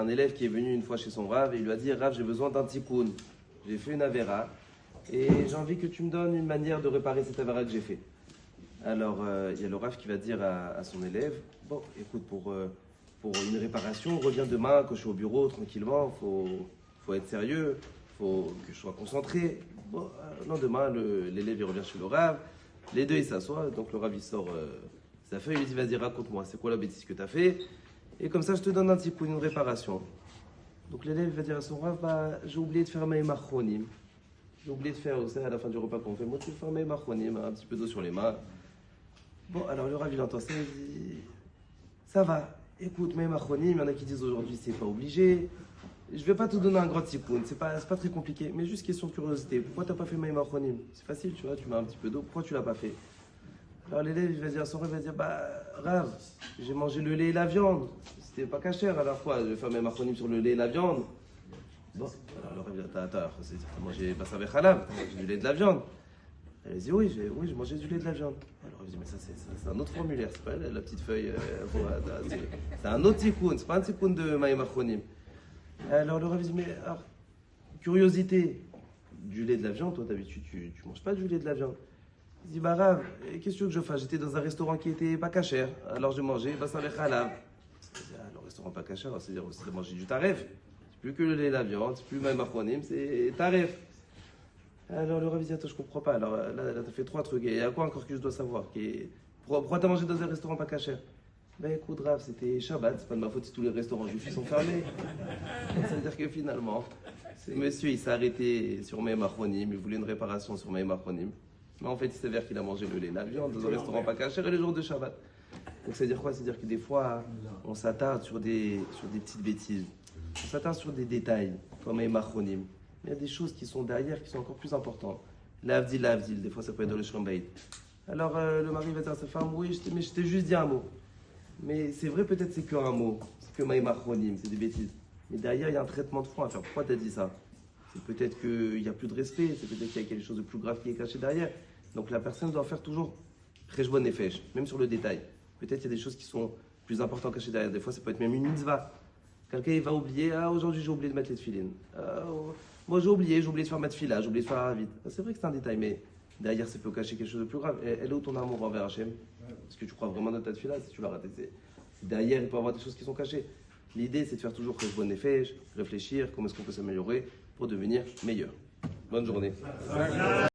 un élève qui est venu une fois chez son Rav et il lui a dit Rav, j'ai besoin d'un tikkun. J'ai fait une avéra et j'ai envie que tu me donnes une manière de réparer cette avéra que j'ai fait. Alors, il y a le Rav qui va dire à son élève bon, écoute, pour une réparation, reviens demain quand je suis au bureau tranquillement, faut être sérieux, faut que je sois concentré. Bon, le lendemain, l'élève il revient chez le Rav, les deux ils s'assoient, donc le Rav il sort sa feuille, il lui dit vas-y raconte-moi, c'est quoi la bêtise que tu as fait? Et comme ça je te donne un petit coup, une réparation. Donc l'élève va dire à son Rav, bah, j'ai oublié de faire Maïm Achronim. J'ai oublié de faire, aussi à la fin du repas qu'on fait, moi tu veux faire Maïm Achronim, un petit peu d'eau sur les mains. Bon, alors le Rav il entend ça, il dit ça va, écoute, Maïm Achronim, il y en a qui disent aujourd'hui c'est pas obligé. Je vais pas te donner un grand tikkun, c'est pas très compliqué, mais juste question de curiosité. Pourquoi t'as pas fait Maïm Achronim? C'est facile, tu vois, tu mets un petit peu d'eau, pourquoi tu l'as pas fait? Alors l'élève il va dire à son Rav, il va dire bah Rav, j'ai mangé le lait et la viande, c'était pas cachère, alors quoi, je vais faire Maïm Achronim sur le lait et la viande. Bon, alors le Rav il dit attends, t'as mangé Bassar Vechalab, t'as mangé du lait et de la viande. Elle dit oui, j'ai mangé du lait et de la viande. Alors il dit mais ça c'est un autre formulaire, c'est pas la petite feuille, c'est un autre tikkun, c'est pas un tikkun de Maïm Achronim. Alors le Rav dit mais alors, curiosité, du lait de la viande, toi d'habitude tu manges pas du lait de la viande. Il dit bah Rav, qu'est-ce que tu veux que je fasse? J'étais dans un restaurant qui était pas cachère, alors j'ai mangé Bassar Vechalab. Le restaurant pas cachère, c'est-à-dire aussi de manger du taref. C'est plus que le lait et la viande, c'est plus Maïm Achronim, c'est taref. Alors le Rav dit attends je comprends pas, alors là t'as fait 3 trucs, et il y a quoi encore que je dois savoir? Pourquoi t'as mangé dans un restaurant pas cachère? Ben écoute Rav, c'était Shabbat, c'est pas de ma faute si tous les restaurants juifs sont fermés. Ça veut dire que finalement, ce monsieur il s'est arrêté sur Maïm Achronim, il voulait une réparation sur Maïm Achronim. Mais en fait il s'avère qu'il a mangé le lait, la viande dans un restaurant pas cachère et les jours de Shabbat. Donc ça veut dire quoi? C'est-à-dire que des fois on s'attarde sur des petites bêtises. On s'attarde sur des détails, comme Maïm Achronim. Mais il y a des choses qui sont derrière, qui sont encore plus importantes. L'avdil, des fois ça peut être dans le Shrombaïd. Alors le mari va dire à sa femme, oui, mais je t'ai juste dit un mot. Mais c'est vrai, peut-être c'est qu'un mot, c'est que Maïm Achronim, c'est des bêtises. Mais derrière, il y a un traitement de fond à faire. Pourquoi tu as dit ça? C'est peut-être qu'il n'y a plus de respect, c'est peut-être qu'il y a quelque chose de plus grave qui est caché derrière. Donc la personne doit faire toujours Cheshbon Nefesh, même sur le détail. Peut-être qu'il y a des choses qui sont plus importantes cachées derrière. Des fois, ça peut être même une mitzvah. Quelqu'un il va oublier, aujourd'hui j'ai oublié de mettre les tefilines. Moi j'ai oublié de faire ma tefila, j'ai oublié de faire la vite. C'est vrai que c'est un détail, mais derrière ça peut cacher quelque chose de plus grave. Elle est où ton amour envers Hachem? Est-ce que tu crois vraiment dans ta tefila? Si tu l'as raté, derrière il peut y avoir des choses qui sont cachées. L'idée c'est de faire toujours Cheshbon Nefesh, réfléchir comment est-ce qu'on peut s'améliorer pour devenir meilleur. Bonne journée.